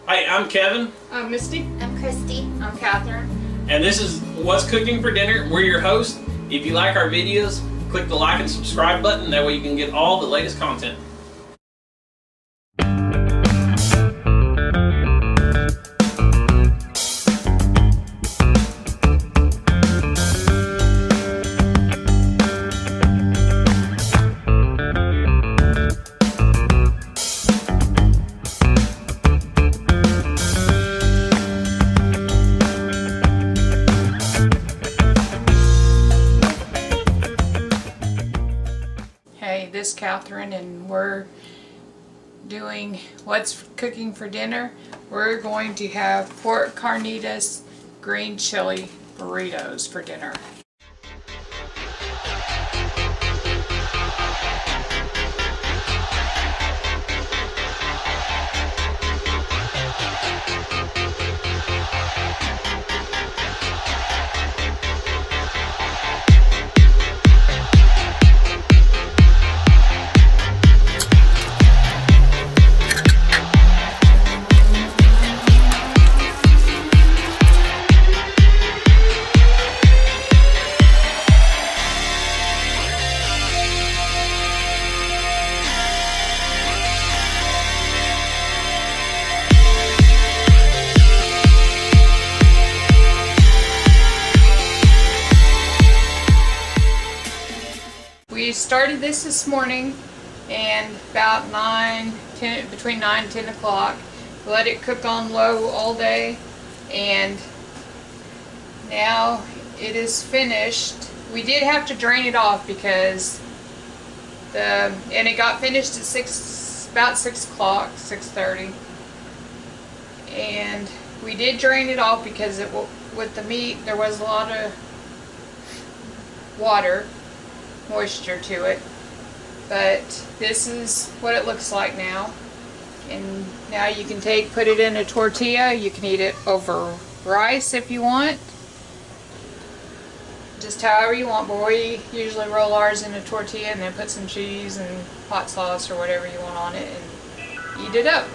Hi, I'm Kevin. I'm Misty. I'm Christy. I'm Katherine. And this is What's Cooking for Dinner. We're your hosts. If you like our videos, click the like and subscribe button. That way you can get all the latest content. Hey, this is Katherine, and we're doing What's Cooking for Dinner. We're going to have Pork Carnitas Green Chili Burritos for dinner. We started this morning, and about between 9 and 10 o'clock. Let it cook on low all day, and now it is finished. We did have to drain it off because and it got finished at about 6 o'clock, 6:30, and we did drain it off because with the meat there was a lot of moisture to it. But this is what it looks like now, and now you can put it in a tortilla. You can eat it over rice if you want, just however you want, but we usually roll ours in a tortilla and then put some cheese and hot sauce or whatever you want on it and eat it up.